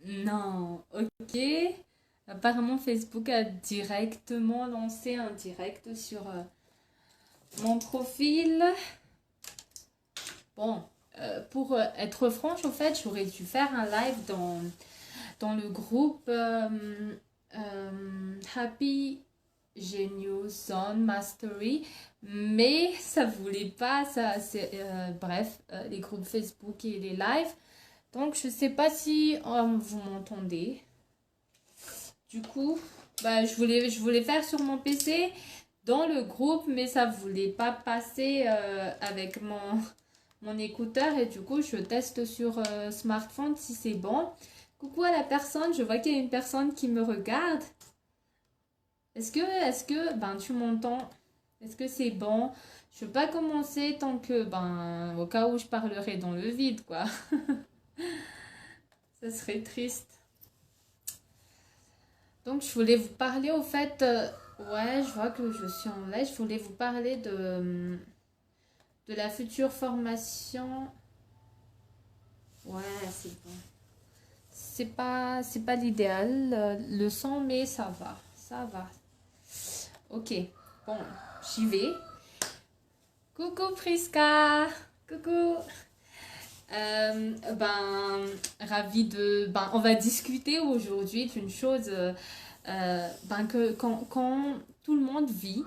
Non, ok. Apparemment, Facebook a directement lancé un direct sur mon profil. Bon, pour être franche, au fait, j'aurais dû faire un live dans le groupe Happy Genius Zone Mastery, mais ça voulait pas, ça, bref, les groupes Facebook et les lives. Donc, je sais pas si vous m'entendez. Du coup, bah, je voulais faire sur mon PC dans le groupe, mais ça voulait pas passer avec mon écouteur et du coup, je teste sur smartphone si c'est bon. Coucou à la personne, je vois qu'il y a une personne qui me regarde. Ben, tu m'entends? Est-ce que c'est bon? Je veux pas commencer tant que, ben, au cas où je parlerai dans le vide, quoi. Ça serait triste. Donc, je voulais vous parler au fait. Ouais, je vois que je suis en live. Je voulais vous parler de la future formation. Ouais, c'est bon. C'est pas l'idéal, le son, mais ça va. Ça va. Ok. Bon, j'y vais. Coucou Priska. Coucou. Ben, ravi de. Ben, on va discuter aujourd'hui d'une chose. Ben, que quand tout le monde vit,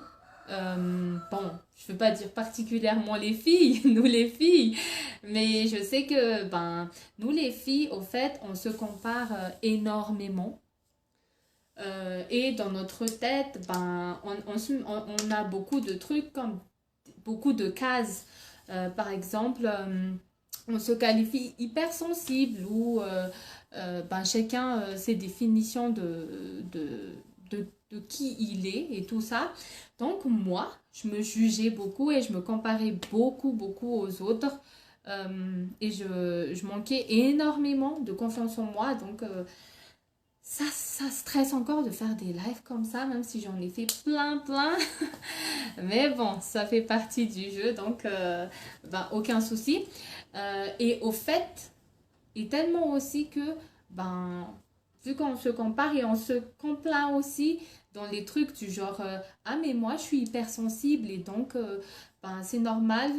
bon, je ne veux pas dire particulièrement les filles, nous les filles, mais je sais que ben, nous les filles, au fait, on se compare énormément. Et dans notre tête, ben, on a beaucoup de trucs, comme beaucoup de cases. Par exemple, on se qualifie hypersensible ou ben, chacun ses définitions de qui il est et tout ça. Donc moi, je me jugeais beaucoup et je me comparais beaucoup, beaucoup aux autres. Et je manquais énormément de confiance en moi. Donc ça stresse encore de faire des lives comme ça, même si j'en ai fait plein, plein. Mais bon, ça fait partie du jeu, donc ben, aucun souci. Et au fait, et tellement aussi que, ben, vu qu'on se compare et on se complaint aussi dans les trucs du genre, ah mais moi je suis hypersensible et donc ben, c'est normal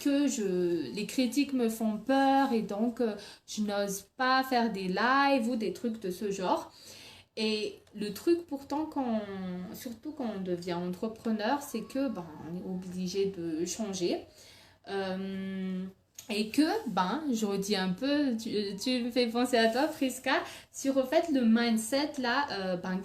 que les critiques me font peur et donc je n'ose pas faire des lives ou des trucs de ce genre. Et le truc pourtant, surtout quand on devient entrepreneur, c'est que ben, on est obligé de changer. Euh, et que, ben, je redis un peu, tu me fais penser à toi, Friska, sur au fait le mindset là, ben,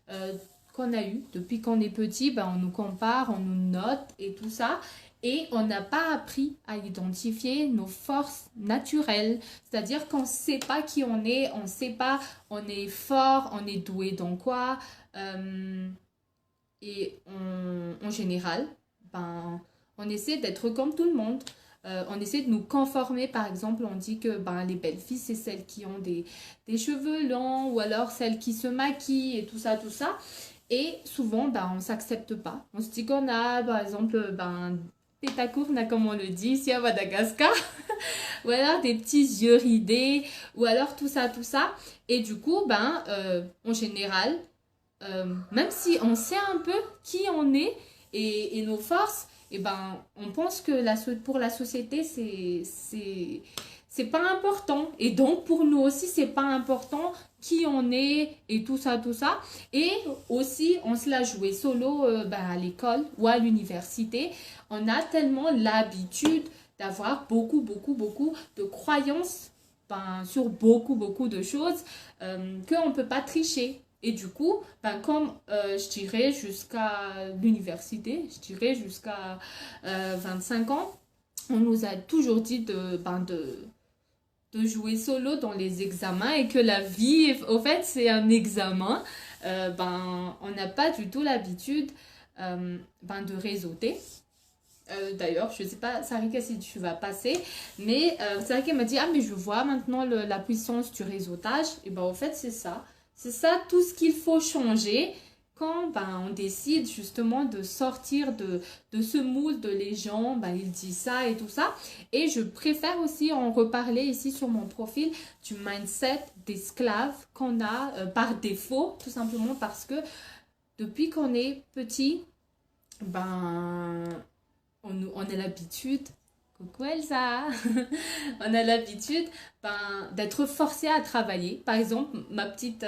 euh, qu'on a eu depuis qu'on est petit, ben, on nous compare, on nous note et tout ça. Et on n'a pas appris à identifier nos forces naturelles. C'est-à-dire qu'on ne sait pas qui on ne sait pas, on est fort, on est doué dans quoi. euh, en général, ben, on essaie d'être comme tout le monde. On essaie de nous conformer, par exemple, on dit que ben, les belles filles, c'est celles qui ont des cheveux longs ou alors celles qui se maquillent et tout ça, tout ça. Et souvent, ben, on ne s'accepte pas. On se dit qu'on a, par exemple, ben, pétacourna, comme on le dit ici à Madagascar, ou alors des petits yeux ridés, ou alors tout ça, tout ça. Et du coup, ben, en général, même si on sait un peu qui on est et nos forces, et ben, on pense que pour la société, c'est pas important. Et donc, pour nous aussi, c'est pas important qui on est et tout ça, tout ça. Et aussi, on se l'a joué solo ben, à l'école ou à l'université. On a tellement l'habitude d'avoir beaucoup, beaucoup, beaucoup de croyances ben, sur beaucoup, beaucoup de choses qu'on ne peut pas tricher. Et du coup, ben, comme je dirais jusqu'à l'université, je dirais jusqu'à 25 ans, on nous a toujours dit ben, de jouer solo dans les examens et que la vie, au fait, c'est un examen. Ben, on n'a pas du tout l'habitude ben, de réseauter. D'ailleurs, je ne sais pas, Sarika, si tu vas passer, mais Sarika m'a dit, ah, mais je vois maintenant la puissance du réseautage. Et ben, au fait, c'est ça. C'est ça tout ce qu'il faut changer quand ben, on décide justement de sortir de ce moule de les gens, ben, ils disent ça et tout ça. Et je préfère aussi en reparler ici sur mon profil du mindset d'esclave qu'on a par défaut, tout simplement parce que depuis qu'on est petit, ben, on a l'habitude, coucou Elsa, on a l'habitude ben, d'être forcé à travailler. Par exemple, ma petite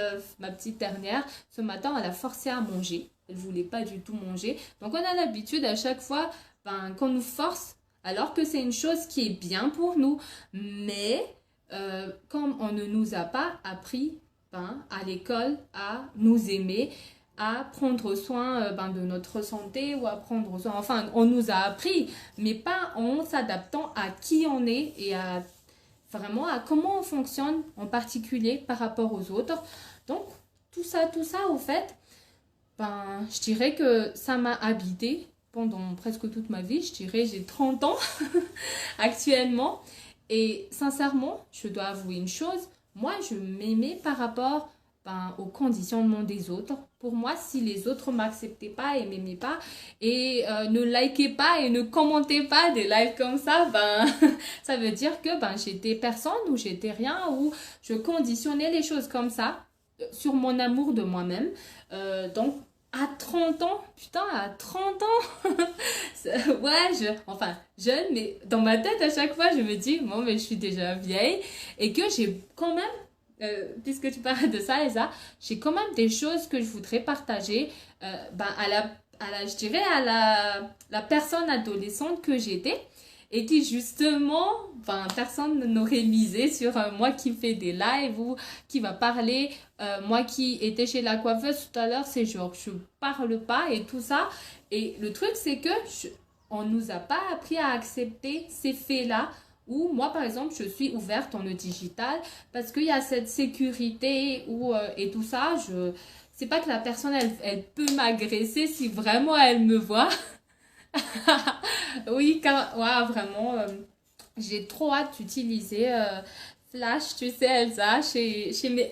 dernière, ce matin, elle a forcé à manger. Elle voulait pas du tout manger. Donc, on a l'habitude à chaque fois ben, qu'on nous force, alors que c'est une chose qui est bien pour nous. Mais, comme on ne nous a pas appris ben, à l'école à nous aimer, à prendre soin ben, de notre santé ou à prendre soin, enfin, on nous a appris, mais pas en s'adaptant à qui on est et à vraiment à comment on fonctionne en particulier par rapport aux autres. Donc, tout ça, au fait, ben, je dirais que ça m'a habité pendant presque toute ma vie. Je dirais j'ai 30 ans actuellement. Et sincèrement, je dois avouer une chose, moi, je m'aimais par rapport ben, au conditionnement des autres. Pour moi, si les autres m'acceptaient pas et m'aimaient pas et ne likaient pas et ne commentaient pas des lives comme ça, ben ça veut dire que ben j'étais personne ou j'étais rien ou je conditionnais les choses comme ça sur mon amour de moi-même. Donc à 30 ans, putain, à 30 ans, ouais, enfin, jeune, mais dans ma tête, à chaque fois, je me dis, bon, mais je suis déjà vieille et que j'ai quand même puisque tu parles de ça, Elsa, j'ai quand même des choses que je voudrais partager ben je dirais la personne adolescente que j'étais et qui justement, ben, personne n'aurait misé sur moi qui fais des lives ou qui va parler, moi qui étais chez la coiffeuse tout à l'heure, c'est genre je parle pas et tout ça. Et le truc c'est que on nous a pas appris à accepter ces faits-là ou moi, par exemple, je suis ouverte dans le digital parce qu'il y a cette sécurité et tout ça. C'est pas que la personne, elle peut m'agresser si vraiment elle me voit. Oui, car, ouais, vraiment, j'ai trop hâte d'utiliser Flash, tu sais, Elsa,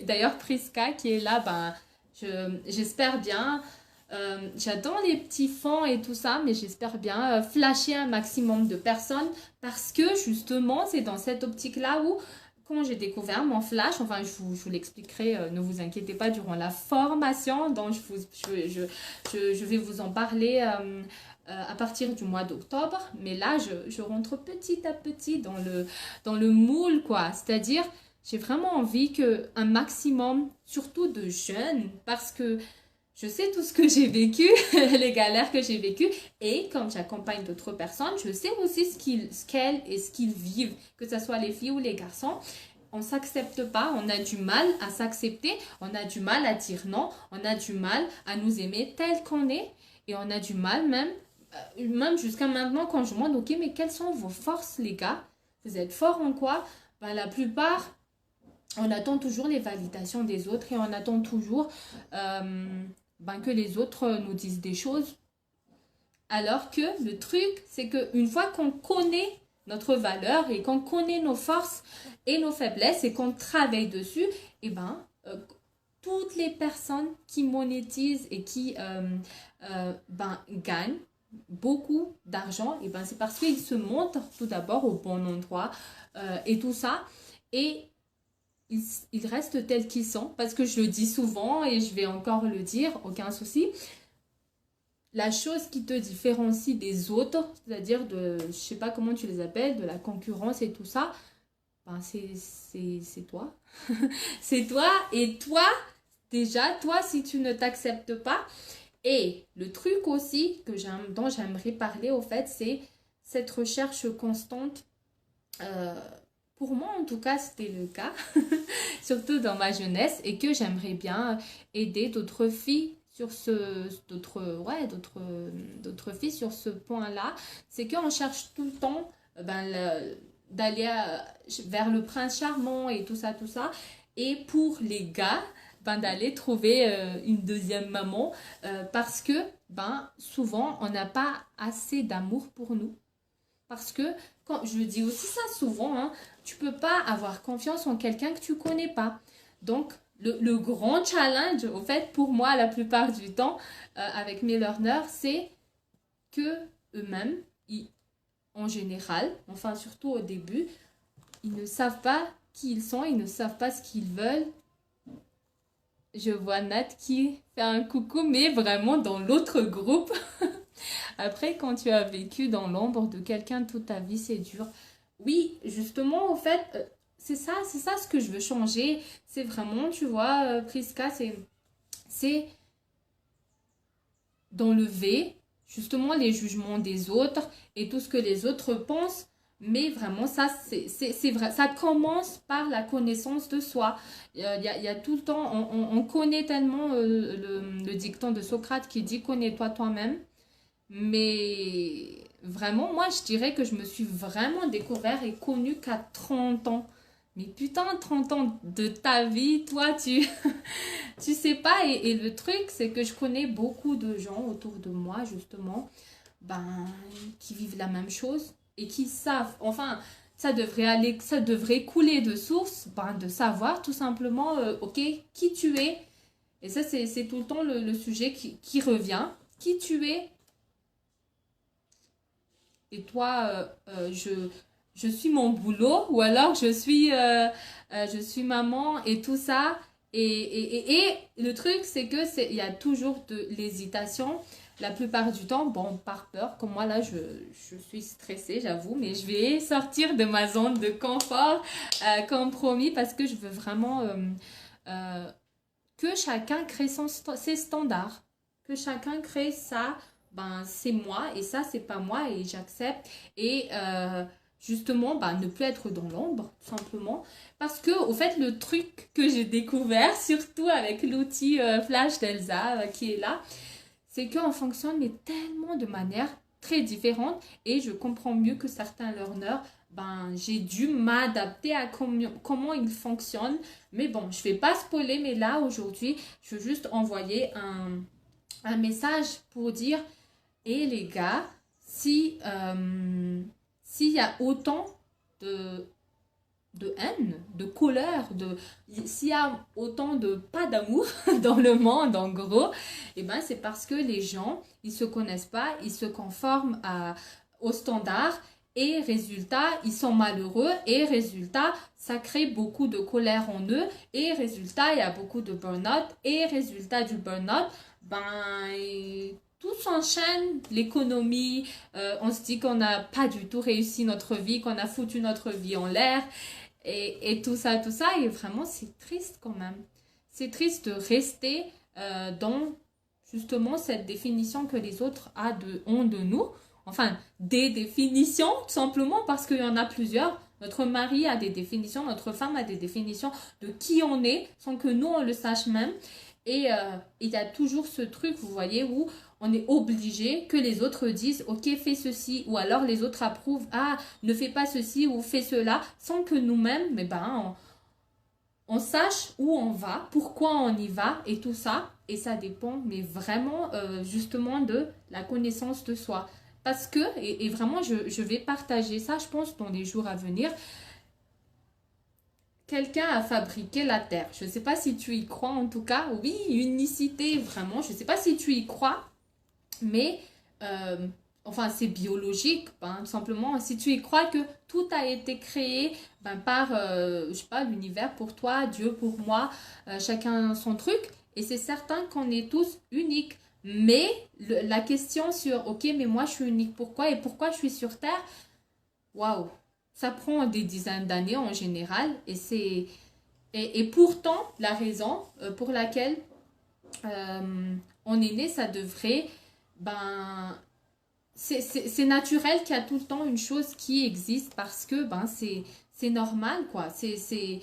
d'ailleurs Priska qui est là, ben, j'espère bien. J'adore les petits fonds et tout ça, mais j'espère bien flasher un maximum de personnes parce que justement, c'est dans cette optique-là où, quand j'ai découvert mon flash, enfin, je vous l'expliquerai, ne vous inquiétez pas, durant la formation, donc je vais vous en parler à partir du mois d'octobre, mais là, je rentre petit à petit dans le moule, quoi, c'est-à-dire, j'ai vraiment envie que un maximum, surtout de jeunes, parce que je sais tout ce que j'ai vécu, les galères que j'ai vécues, et comme j'accompagne d'autres personnes, je sais aussi ce qu'elles et ce qu'ils vivent, que ce soit les filles ou les garçons. On ne s'accepte pas, on a du mal à s'accepter, on a du mal à dire non, on a du mal à nous aimer tel qu'on est, et on a du mal même jusqu'à maintenant quand je me demande, ok, mais quelles sont vos forces les gars? Vous êtes forts en quoi? Ben, la plupart, on attend toujours les validations des autres et on attend toujours ben, que les autres nous disent des choses. Alors que le truc, c'est qu'une fois qu'on connaît notre valeur et qu'on connaît nos forces et nos faiblesses et qu'on travaille dessus, et ben, toutes les personnes qui monétisent et qui ben, gagnent beaucoup d'argent, et ben, c'est parce qu'ils se montrent tout d'abord au bon endroit et tout ça. Et ils restent tels qu'ils sont, parce que je le dis souvent et je vais encore le dire, aucun souci. La chose qui te différencie des autres, c'est-à-dire je sais pas comment tu les appelles, de la concurrence et tout ça, ben c'est toi. C'est toi et toi, déjà, toi, si tu ne t'acceptes pas. Et le truc aussi dont j'aimerais parler, au fait, c'est cette recherche constante. Pour moi, en tout cas, c'était le cas, surtout dans ma jeunesse, et que j'aimerais bien aider d'autres filles sur d'autres filles sur ce point-là. C'est qu'on cherche tout le temps d'aller vers le prince charmant et tout ça, tout ça. Et pour les gars, ben, d'aller trouver une deuxième maman parce que ben, souvent, on n'a pas assez d'amour pour nous. Parce que, quand je dis aussi ça souvent, hein, tu peux pas avoir confiance en quelqu'un que tu connais pas. Donc, le grand challenge, au fait, pour moi, la plupart du temps, avec mes learners, c'est que eux-mêmes, en général, enfin surtout au début, ils ne savent pas qui ils sont, ils ne savent pas ce qu'ils veulent. Je vois Nat qui fait un coucou, mais vraiment dans l'autre groupe. Après, quand tu as vécu dans l'ombre de quelqu'un toute ta vie, c'est dur. Oui, justement, en fait, c'est ça ce que je veux changer. C'est vraiment, tu vois, Priska, c'est d'enlever justement les jugements des autres et tout ce que les autres pensent. Mais vraiment, ça, c'est vrai. Ça commence par la connaissance de soi. Il y a tout le temps, on connaît tellement le dicton de Socrate qui dit connais-toi toi-même. Mais vraiment, moi, je dirais que je me suis vraiment découvert et connu qu'à 30 ans. Mais putain, 30 ans de ta vie, toi, tu sais pas. Et le truc, c'est que je connais beaucoup de gens autour de moi, justement, ben, qui vivent la même chose et qui savent, enfin, ça devrait couler de source, ben, de savoir tout simplement, ok, qui tu es. Et ça, c'est tout le temps le sujet qui revient. Qui tu es, et toi, je suis mon boulot, ou alors je suis maman et tout ça. Et le truc, c'est que il y a toujours de l'hésitation. La plupart du temps, bon, par peur, comme moi là, je suis stressée, j'avoue, mais je vais sortir de ma zone de confort, comme promis, parce que je veux vraiment euh, que chacun crée ses standards, que chacun crée ça, ben c'est moi et ça c'est pas moi et j'accepte et justement ben, ne plus être dans l'ombre tout simplement parce que au fait le truc que j'ai découvert surtout avec l'outil Flash d'Elsa qui est là, c'est qu'on fonctionne mais tellement de manière très différente et je comprends mieux que certains learners, ben, j'ai dû m'adapter à comment ils fonctionnent. Mais bon, je ne vais pas spoiler, mais là, aujourd'hui, je veux juste envoyer un message pour dire, et les gars, si, s'il y a autant de, de haine, de colère, s'il y a autant de pas d'amour dans le monde, en gros, et ben c'est parce que les gens, ils se connaissent pas, ils se conforment aux standards et résultat, ils sont malheureux et résultat, ça crée beaucoup de colère en eux et résultat, il y a beaucoup de burn-out et résultat du burn-out, ben tout s'enchaîne, l'économie, on se dit qu'on n'a pas du tout réussi notre vie, qu'on a foutu notre vie en l'air, et tout ça, et vraiment, c'est triste quand même. C'est triste de rester dans justement cette définition que les autres ont de nous. Enfin, des définitions, tout simplement, parce qu'il y en a plusieurs. Notre mari a des définitions, notre femme a des définitions de qui on est, sans que nous, on le sache même. Et il y a toujours ce truc, vous voyez, où on est obligé que les autres disent, ok, fais ceci, ou alors les autres approuvent, ah, ne fais pas ceci ou fais cela, sans que nous-mêmes, mais ben, on sache où on va, pourquoi on y va et tout ça. Et ça dépend, mais vraiment, justement, de la connaissance de soi. Parce que, et vraiment, je vais partager ça, je pense, dans les jours à venir. Quelqu'un a fabriqué la Terre. Je ne sais pas si tu y crois, en tout cas. Oui, unicité, vraiment. Je ne sais pas si tu y crois, mais enfin, c'est biologique. Ben, tout simplement, si tu y crois que tout a été créé ben, par, je sais pas, l'univers pour toi, Dieu pour moi, chacun son truc. Et c'est certain qu'on est tous uniques. Mais la question sur, ok, mais moi je suis unique, pourquoi et pourquoi je suis sur Terre? Waouh! Ça prend des dizaines d'années en général et pourtant la raison pour laquelle on est né, ça devrait ben c'est naturel qu'il y a tout le temps une chose qui existe parce que ben c'est normal quoi. C'est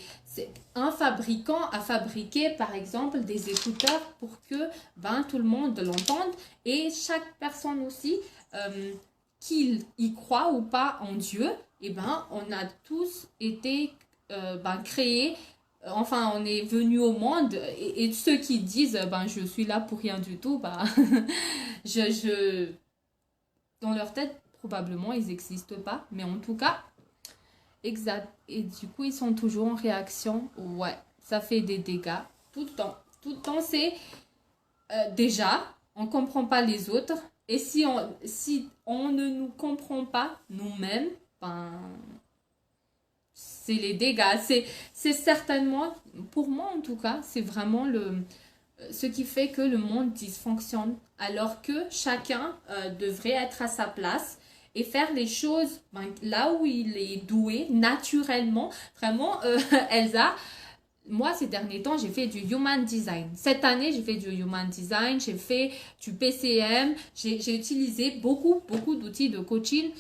un fabricant a fabriqué par exemple des écouteurs pour que ben tout le monde l'entende et chaque personne aussi qu'il y croit ou pas en Dieu, et ben on a tous été ben, créés. Enfin, on est venu au monde et ceux qui disent ben je suis là pour rien du tout, ben je dans leur tête probablement ils n'existent pas, mais en tout cas exact. Et du coup ils sont toujours en réaction. Ouais, ça fait des dégâts. tout le temps. Tout le temps, c'est déjà, on ne comprend pas les autres. Et si on ne nous comprend pas nous-mêmes, ben, c'est les dégâts. C'est certainement, pour moi en tout cas, c'est vraiment ce qui fait que le monde dysfonctionne. Alors que chacun devrait être à sa place et faire les choses ben, là où il est doué, naturellement. Vraiment, Elsa, moi, ces derniers temps, j'ai fait du human design. Cette année, j'ai fait du human design, j'ai fait du PCM, j'ai utilisé beaucoup d'outils de coaching.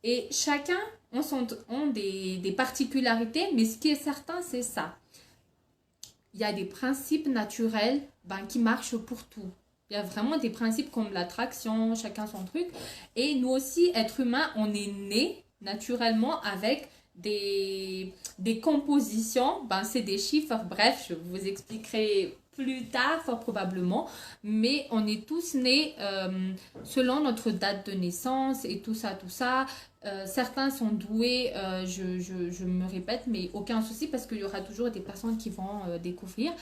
Et chacun ont des particularités, mais ce qui est certain, c'est ça. Il y a des principes naturels ben, qui marchent pour tout. Il y a vraiment des principes comme l'attraction, chacun son truc. Et nous aussi, êtres humains, on est nés naturellement avec des compositions. Ben, c'est des chiffres, bref, je vous expliquerai plus tard, fort probablement. Mais on est tous nés selon notre date de naissance et tout ça, tout ça. Certains sont doués, je me répète, mais aucun souci parce qu'il y aura toujours des personnes qui vont découvrir.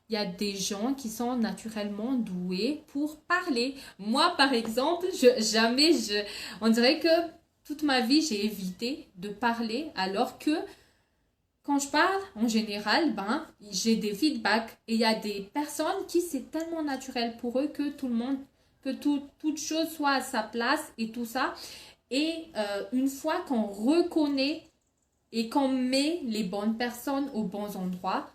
Il y a des gens qui sont naturellement doués pour parler. Moi, par exemple, on dirait que toute ma vie, j'ai évité de parler alors que quand je parle, en général, ben, j'ai des feedbacks et il y a des personnes qui c'est tellement naturel pour eux que toute chose soit à sa place et tout ça. Et une fois qu'on reconnaît et qu'on met les bonnes personnes aux bons endroits,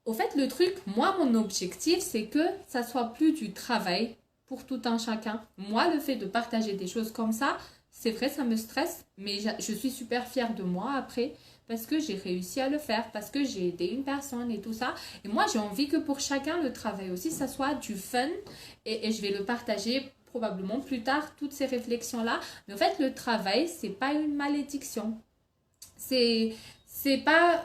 au fait, le truc, moi, mon objectif, c'est que ça soit plus du travail pour tout un chacun. Moi, le fait de partager des choses comme ça, c'est vrai, ça me stresse, mais je suis super fière de moi après parce que j'ai réussi à le faire, parce que j'ai aidé une personne et tout ça. Et moi, j'ai envie que pour chacun, le travail aussi, ça soit du fun et je vais le partager probablement plus tard, toutes ces réflexions-là. Mais en fait, le travail, c'est pas une malédiction. C'est pas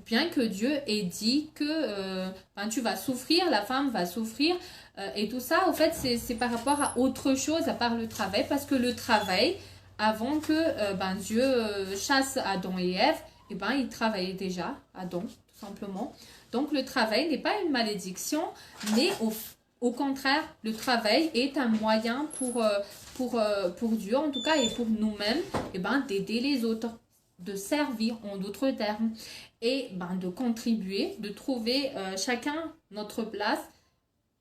bien que Dieu ait dit que ben, tu vas souffrir, la femme va souffrir et tout ça. En fait, c'est par rapport à autre chose à part le travail parce que le travail, avant que ben, Dieu chasse Adam et Ève, et ben, il travaillait déjà, Adam, tout simplement. Donc, le travail n'est pas une malédiction, mais au contraire, le travail est un moyen pour Dieu, en tout cas, et pour nous-mêmes, et ben, d'aider les autres, de servir, en d'autres termes, et ben, de contribuer, de trouver chacun notre place.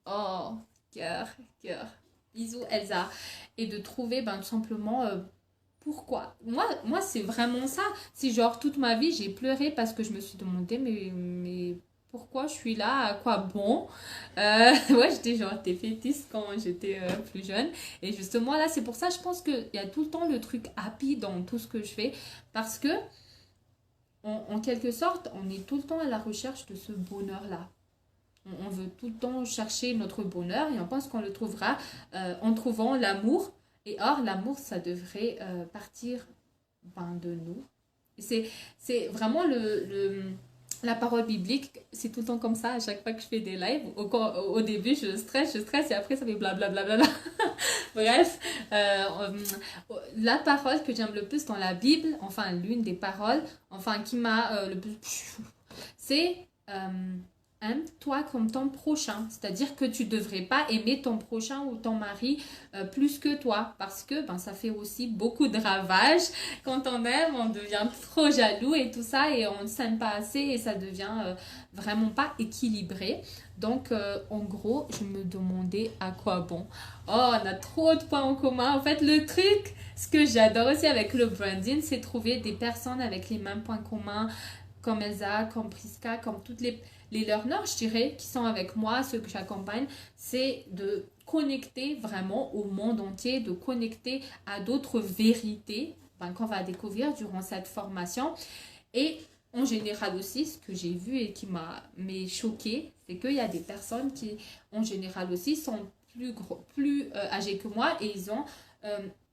Oh, cœur, cœur. Bisous, Elsa. Et de trouver ben, tout simplement pourquoi. Moi c'est vraiment ça. Si genre toute ma vie, j'ai pleuré parce que je me suis demandé, mais pourquoi je suis là, à quoi bon ouais, j'étais genre défaitiste quand j'étais plus jeune. Et justement, là, c'est pour ça, je pense qu'il y a tout le temps le truc happy dans tout ce que je fais. Parce que, en quelque sorte, on est tout le temps à la recherche de ce bonheur-là. On veut tout le temps chercher notre bonheur et on pense qu'on le trouvera en trouvant l'amour. Et or, l'amour, ça devrait partir ben, de nous. C'est vraiment la parole biblique, c'est tout le temps comme ça à chaque fois que je fais des lives. Au début, je stresse et après, ça fait blablabla. Bref, la parole que j'aime le plus dans la Bible, enfin, l'une des paroles, enfin, qui m'a le plus... C'est aime-toi comme ton prochain. C'est-à-dire que tu ne devrais pas aimer ton prochain ou ton mari plus que toi. Parce que ben, ça fait aussi beaucoup de ravages. Quand on aime, on devient trop jaloux et tout ça. Et on ne s'aime pas assez et ça devient vraiment pas équilibré. Donc, en gros, je me demandais à quoi bon. Oh, on a trop de points en commun. En fait, le truc, ce que j'adore aussi avec le branding, c'est trouver des personnes avec les mêmes points communs. Comme Elsa, comme Priska, comme toutes les learners, je dirais, qui sont avec moi, ceux que j'accompagne, c'est de connecter vraiment au monde entier, de connecter à d'autres vérités ben, qu'on va découvrir durant cette formation. Et en général aussi, ce que j'ai vu et qui m'a choqué, c'est qu'il y a des personnes qui, en général aussi, sont plus âgées que moi et ils ont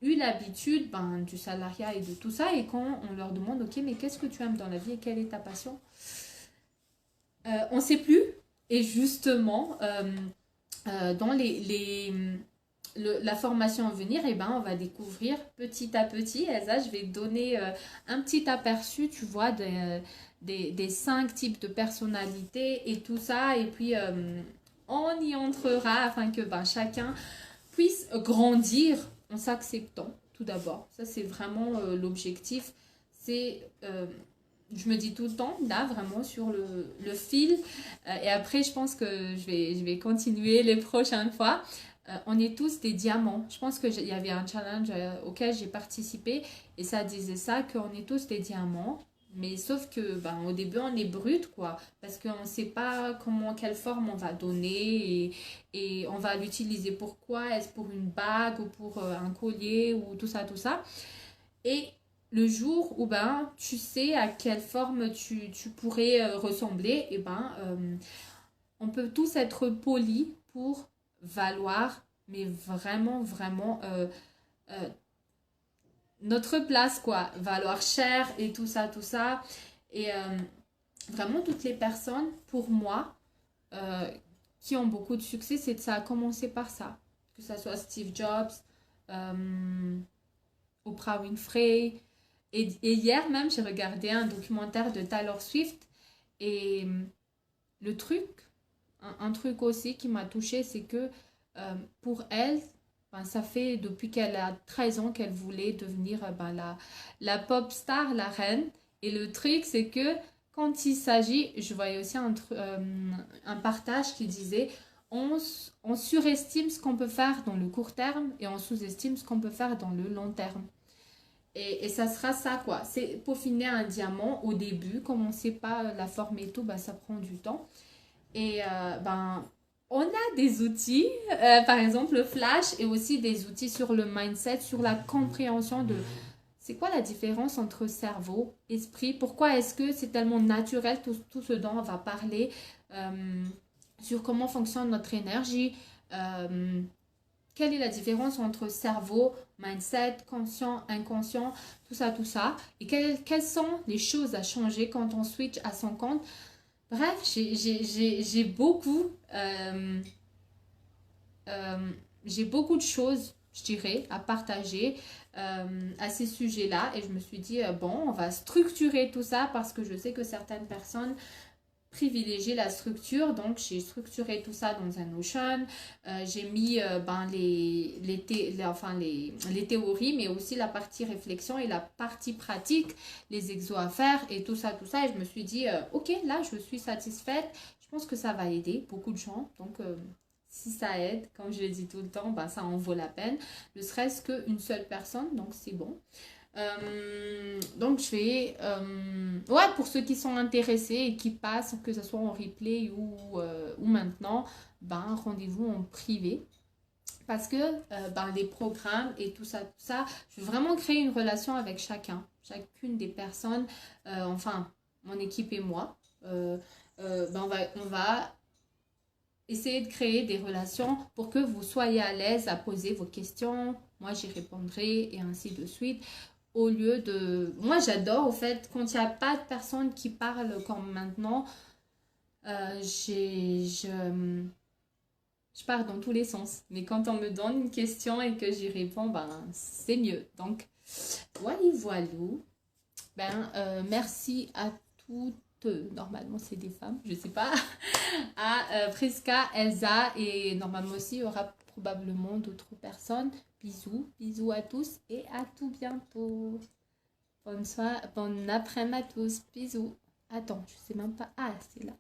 eu l'habitude ben, du salariat et de tout ça. Et quand on leur demande, ok, mais qu'est-ce que tu aimes dans la vie et quelle est ta passion? On ne sait plus. Et justement, dans la formation à venir, eh ben, on va découvrir petit à petit. Elsa, je vais te donner un petit aperçu, tu vois, des 5 types de personnalités et tout ça. Et puis, on y entrera afin que ben, chacun puisse grandir en s'acceptant, tout d'abord. Ça, c'est vraiment l'objectif. C'est, je me dis tout le temps, là, vraiment sur le fil. Et après, je pense que je vais continuer les prochaines fois. On est tous des diamants. Je pense qu'il y avait un challenge auquel j'ai participé et ça disait ça, qu'on est tous des diamants. Mais sauf que ben, au début, on est brut, quoi. Parce qu'on ne sait pas comment, quelle forme on va donner et on va l'utiliser pour quoi. Est-ce pour une bague ou pour un collier ou tout ça, tout ça. Et le jour où ben, tu sais à quelle forme tu pourrais ressembler, et ben, on peut tous être polis pour valoir, mais vraiment, vraiment euh, notre place, quoi. Valoir cher et tout ça, tout ça. Et vraiment, toutes les personnes, pour moi, euh, qui ont beaucoup de succès, c'est que ça a commencé par ça. Que ça soit Steve Jobs, Oprah Winfrey. Et hier même, j'ai regardé un documentaire de Taylor Swift. Et le truc, un truc aussi qui m'a touchée, c'est que pour elle, ben, ça fait depuis qu'elle a 13 ans qu'elle voulait devenir ben, la pop star, la reine. Et le truc, c'est que quand il s'agit, je voyais aussi un partage qui disait on surestime ce qu'on peut faire dans le court terme et on sous-estime ce qu'on peut faire dans le long terme. Et ça sera ça, quoi. C'est peaufiner un diamant au début, comme on ne sait pas la forme et tout, ben, ça prend du temps. Et ben, on a des outils, par exemple le Flash, et aussi des outils sur le mindset, sur la compréhension de c'est quoi la différence entre cerveau, esprit, pourquoi est-ce que c'est tellement naturel tout ce dont on va parler, sur comment fonctionne notre énergie, euh, quelle est la différence entre cerveau, mindset, conscient, inconscient, tout ça, et quelles sont les choses à changer quand on switch à son compte. Bref, j'ai beaucoup, euh, j'ai beaucoup de choses, je dirais, à partager à ces sujets-là. Et je me suis dit, bon, on va structurer tout ça parce que je sais que certaines personnes privilégient la structure. Donc, j'ai structuré tout ça dans un Notion. J'ai mis ben, les théories, mais aussi la partie réflexion et la partie pratique, les exos à faire et tout ça, tout ça. Et je me suis dit, ok, là, je suis satisfaite. Je pense que ça va aider beaucoup de gens. Donc, si ça aide, comme je le dis tout le temps, ben, ça en vaut la peine. Ne serait-ce qu'une seule personne, donc c'est bon. Donc je vais ouais, pour ceux qui sont intéressés et qui passent, que ce soit en replay ou maintenant, ben rendez-vous en privé parce que ben, les programmes et tout ça, je veux vraiment créer une relation avec chacune des personnes, enfin mon équipe et moi. Ben, on va essayer de créer des relations pour que vous soyez à l'aise à poser vos questions. Moi, j'y répondrai et ainsi de suite. Au lieu de... Moi, j'adore, au fait, quand il n'y a pas de personne qui parle comme maintenant, je pars dans tous les sens. Mais quand on me donne une question et que j'y réponds, ben, c'est mieux. Donc, voilà, voilà. Ben, merci à toutes. Normalement, c'est des femmes, je sais pas. À Prisca, Elsa et normalement aussi, il y aura probablement d'autres personnes. Bisous, bisous à tous et à tout bientôt. Bonne soirée, bon après-midi à tous. Bisous. Attends, je sais même pas. Ah, c'est là.